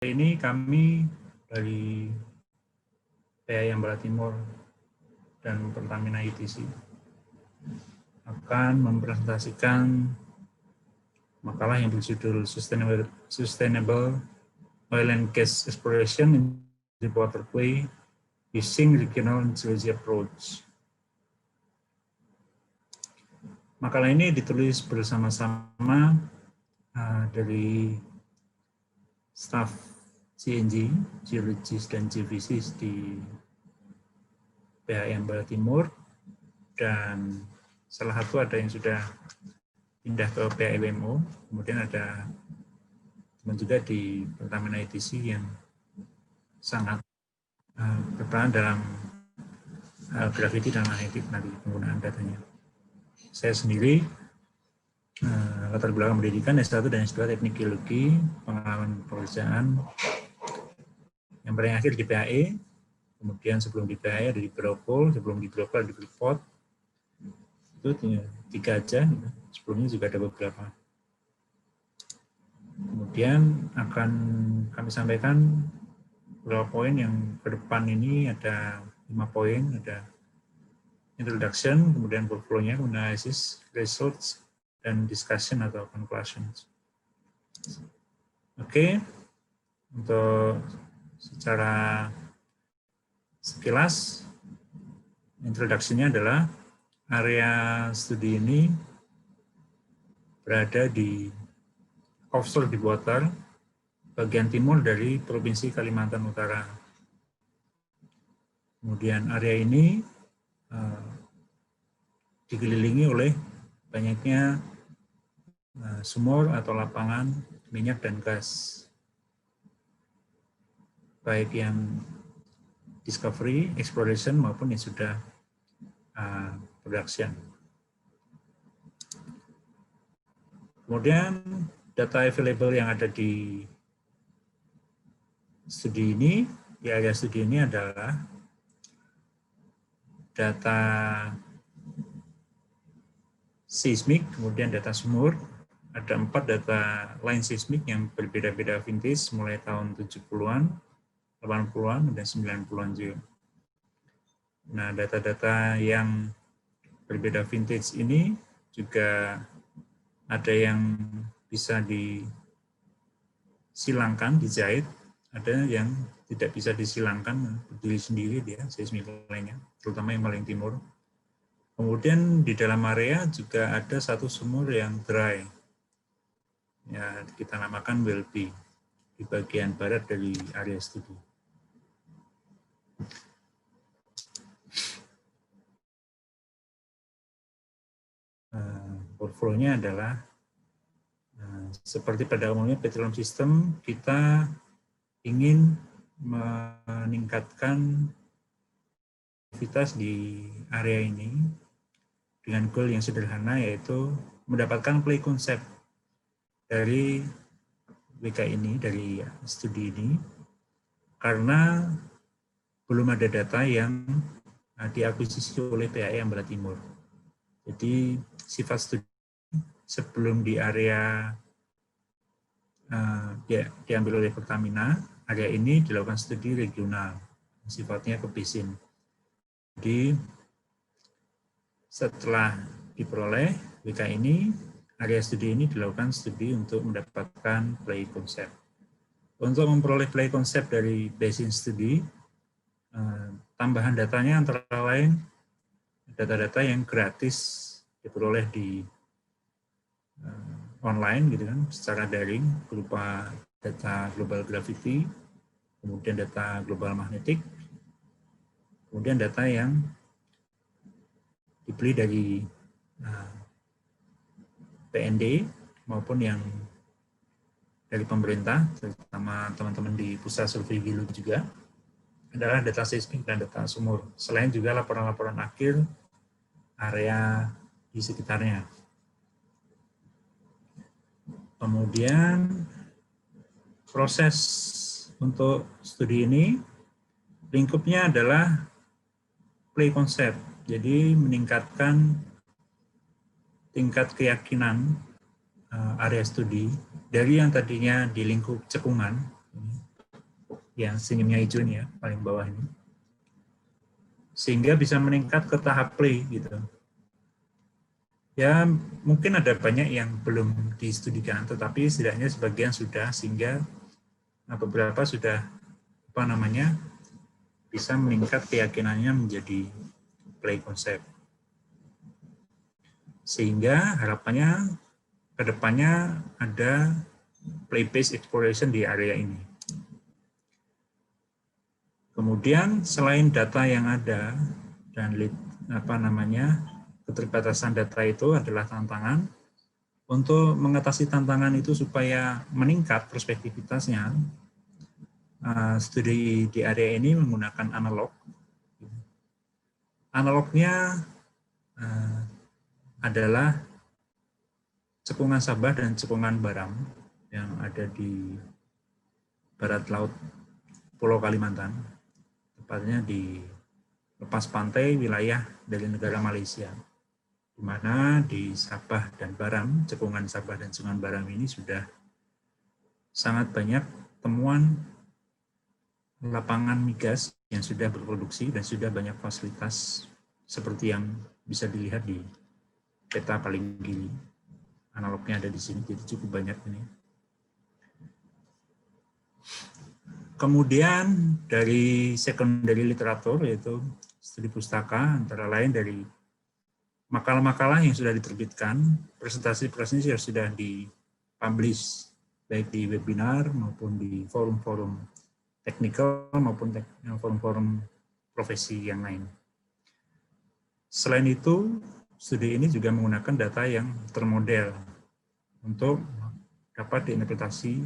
Ini kami dari PAI Ambarawa Timur dan Pertamina ITC akan mempresentasikan makalah yang berjudul Sustainable Oil and Gas Exploration in the Waterway Using Regional Geology Approach. Makalah ini ditulis bersama-sama dari staf CNG, Geologis dan Geofisis di PAI Ambarawa Timur, dan salah satu ada yang sudah pindah ke PAI WMO, kemudian ada teman juga di Pertamina ITC yang sangat berperan dalam gravity dan magnetik nanti penggunaan datanya. Saya sendiri latar belakang pendidikan S1 dan S2 Teknik Geologi, pengalaman pekerjaan yang paling akhir di PAE, kemudian sebelum di PAE ada di Brokol, sebelum di Brokol di Freeport, itu 3 aja, sebelumnya juga ada beberapa. Kemudian akan kami sampaikan beberapa poin yang ke depan ini, ada 5 poin, ada introduction, kemudian workflow-nya, analysis, results, dan discussion atau conclusions. Oke, untuk secara sekilas, introduction-nya adalah area studi ini berada di offshore deepwater, bagian timur dari Provinsi Kalimantan Utara. Kemudian area ini dikelilingi oleh banyaknya sumur atau lapangan minyak dan gas, baik yang discovery, exploration, maupun yang sudah production. Kemudian data available yang ada di studi ini, di area studi ini adalah data seismik, kemudian data sumur. Ada 4 data line seismik yang berbeda-beda vintage, mulai tahun 70-an, 80-an, dan 90-an juga. Nah, data-data yang berbeda vintage ini juga ada yang bisa disilangkan, dijahit, ada yang tidak bisa disilangkan, berdiri sendiri dia, seismik lainnya, terutama yang paling timur. Kemudian di dalam area juga ada satu sumur yang dry, ya kita namakan well B, di bagian barat dari area studi. Workflow-nya adalah seperti pada umumnya petroleum system, kita ingin meningkatkan aktivitas di area ini dengan goal yang sederhana, yaitu mendapatkan play concept dari WK ini, dari studi ini, karena belum ada data yang diakuisisi oleh PAI Ambarawa Timur. Jadi sifat studi sebelum di area diambil oleh Pertamina, area ini dilakukan studi regional, sifatnya ke basin. Jadi setelah diperoleh WK ini, area studi ini dilakukan studi untuk mendapatkan play concept. Untuk memperoleh play concept dari basin studi, tambahan datanya antara lain data-data yang gratis diperoleh di online gitu kan, secara daring, berupa data global gravity, kemudian data global magnetik, kemudian data yang dibeli dari PND maupun yang dari pemerintah, terutama teman-teman di Pusat Survei Geologi juga, adalah data seismik dan data sumur. Selain juga laporan-laporan akhir area di sekitarnya. Kemudian proses untuk studi ini, lingkupnya adalah play concept. Jadi meningkatkan tingkat keyakinan area studi dari yang tadinya di lingkup cekungan, yang senyumnya hijau ini ya, paling bawah ini. Sehingga bisa meningkat ke tahap play gitu. Ya mungkin ada banyak yang belum distudikan, tetapi setidaknya sebagian sudah, sehingga beberapa sudah bisa meningkat keyakinannya menjadi play concept. Sehingga harapannya ke depannya ada play-based exploration di area ini. Kemudian selain data yang ada dan keterbatasan data itu adalah tantangan. Untuk mengatasi tantangan itu supaya meningkat perspektivitasnya, studi di area ini menggunakan analog. Analognya adalah cekungan Sabah dan cekungan Baram yang ada di barat laut Pulau Kalimantan, tepatnya di lepas pantai wilayah dari negara Malaysia, di mana di Sabah dan Baram, cekungan Sabah dan cekungan Baram ini sudah sangat banyak temuan lapangan migas yang sudah berproduksi dan sudah banyak fasilitas seperti yang bisa dilihat di peta paling kiri. Analognya ada di sini, jadi cukup banyak ini. Kemudian dari secondary literatur, yaitu studi pustaka, antara lain dari makalah-makalah yang sudah diterbitkan, presentasi-presentasi yang sudah dipublish, baik di webinar maupun di forum-forum teknikal maupun forum-forum profesi yang lain. Selain itu, studi ini juga menggunakan data yang termodel untuk dapat diinterpretasi,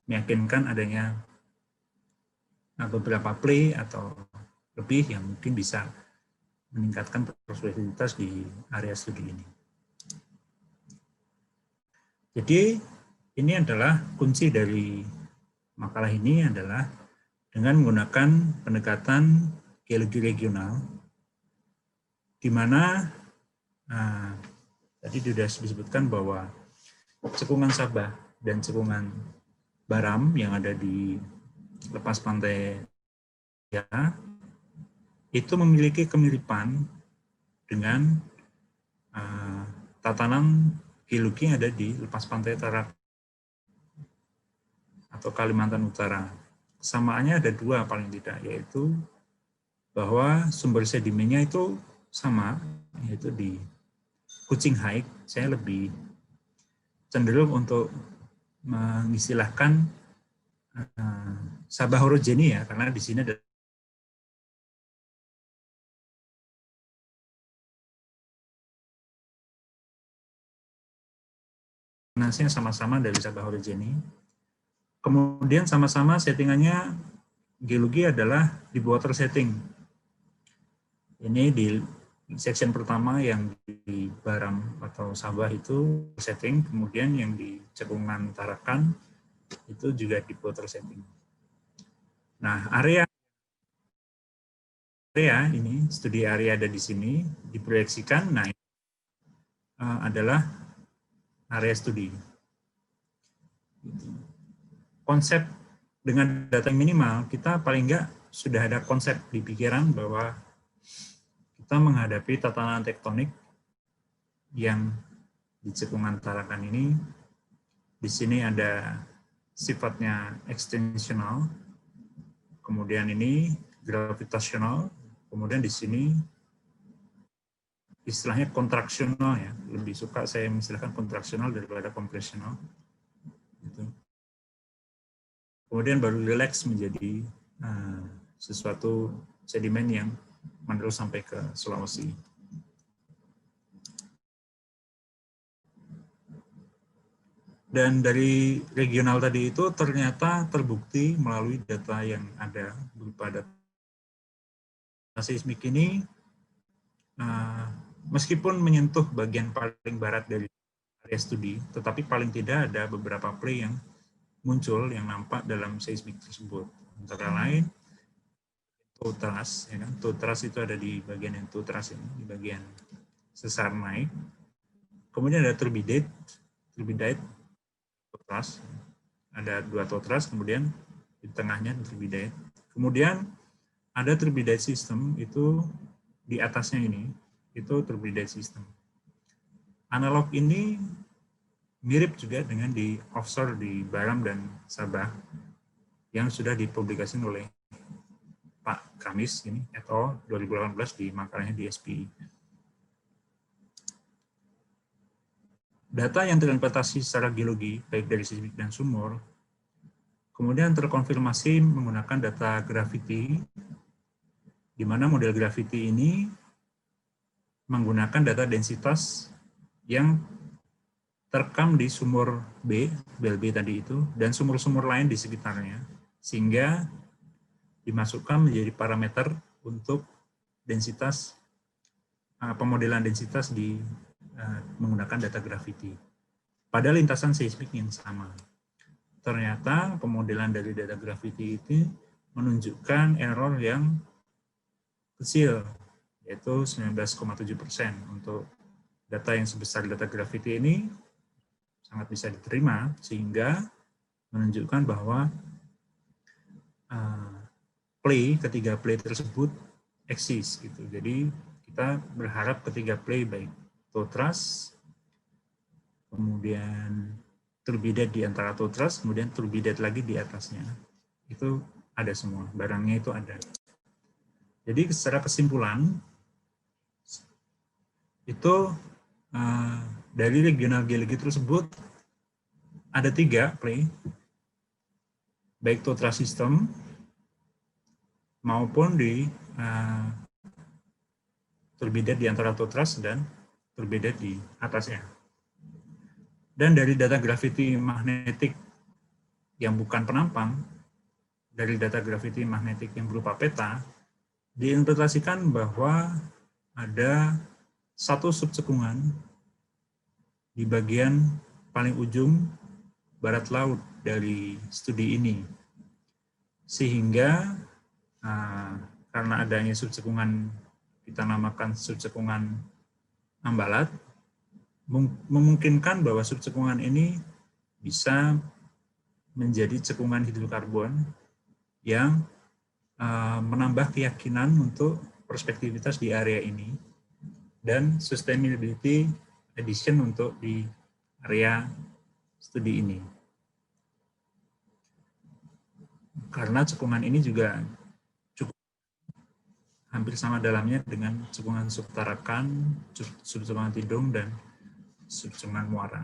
meyakinkan adanya beberapa play atau lebih yang mungkin bisa meningkatkan perspektivitas di area studi ini. Jadi ini adalah kunci dari makalah ini adalah dengan menggunakan pendekatan geologi regional, di mana tadi sudah disebutkan bahwa cekungan Sabah dan cekungan Baram yang ada di lepas pantai ya, itu memiliki kemiripan dengan tatanan geologi yang ada di lepas pantai Tarakan atau Kalimantan Utara. Kesamaannya ada dua paling tidak, yaitu bahwa sumber sedimennya itu sama, yaitu di Kucing Haik. Saya lebih cenderung untuk mengistilahkan Sabah orogeny ya, karena di sini ada nasnya sama-sama dari Sabah orogeny. Kemudian sama-sama settingannya geologi adalah di water setting. Ini di section pertama yang di Baram atau Sabah itu setting, kemudian yang di cekungan Tarakan itu juga di water setting. Nah, area ini, studi area ada di sini, diproyeksikan, nah adalah area studi. Konsep dengan data yang minimal, kita paling enggak sudah ada konsep di pikiran bahwa kita menghadapi tatanan tektonik yang di cekungan Tarakan ini, di sini ada sifatnya ekstensional, kemudian ini gravitasional, kemudian di sini istilahnya kontraksional ya, lebih suka saya mengistilahkan kontraksional daripada kompresional. Gitu. Kemudian baru relax menjadi sesuatu sedimen yang menerus sampai ke Sulawesi. Dan dari regional tadi itu ternyata terbukti melalui data yang ada berupa data seismik ini, meskipun menyentuh bagian paling barat dari area studi, tetapi paling tidak ada beberapa play yang muncul yang nampak dalam seismik tersebut. Antara lain toe thrust, ya kan? Toe thrust itu ada di bagian yang toe thrust ini, di bagian sesar naik. Kemudian ada turbidite toe thrust, ada dua toe thrust, kemudian di tengahnya turbidite. Kemudian ada turbidite system, itu di atasnya ini, itu turbidite system. Analog ini mirip juga dengan di offshore di Baram dan Sabah yang sudah dipublikasikan oleh Pak Kamis ini atau 2018 di makalahnya di SPI. Data yang terinterpretasi secara geologi baik dari seismik dan sumur kemudian terkonfirmasi menggunakan data gravity, di mana model gravity ini menggunakan data densitas yang terekam di sumur B, BLB tadi itu, dan sumur-sumur lain di sekitarnya, sehingga dimasukkan menjadi parameter untuk densitas, pemodelan densitas di menggunakan data gravity. Pada lintasan seismik yang sama. Ternyata pemodelan dari data gravity itu menunjukkan error yang kecil, yaitu 19,7%. Untuk data yang sebesar data gravity ini sangat bisa diterima, sehingga menunjukkan bahwa ketiga play tersebut eksis gitu. Jadi kita berharap ketiga play baik toe thrust, kemudian turbidite di antara toe thrust, kemudian turbidite lagi di atasnya. Itu ada semua, barangnya itu ada. Jadi secara kesimpulan itu dari regional geologi tersebut ada 3 play, baik toe thrust system maupun di turbidite di antara toe thrust dan turbidite di atasnya. Dan dari data gravity magnetik yang bukan penampang, dari data gravity magnetik yang berupa peta, diinterpretasikan bahwa ada satu subcekungan di bagian paling ujung barat laut dari studi ini. Sehingga karena adanya subcekungan, kita namakan subcekungan Ambalat, memungkinkan bahwa subcekungan ini bisa menjadi cekungan hidrokarbon yang menambah keyakinan untuk prospektivitas di area ini dan sustainability addition untuk di area studi ini. Karena cekungan ini juga cukup hampir sama dalamnya dengan cekungan subtarakan, subcekungan Tidung, dan subcekungan Muara.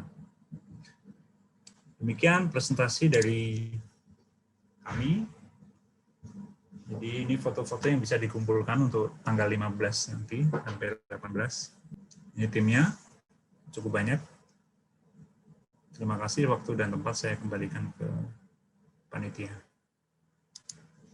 Demikian presentasi dari kami. Jadi ini foto-foto yang bisa dikumpulkan untuk tanggal 15 nanti sampai 18. Ini timnya, cukup banyak. Terima kasih, waktu dan tempat saya kembalikan ke panitia.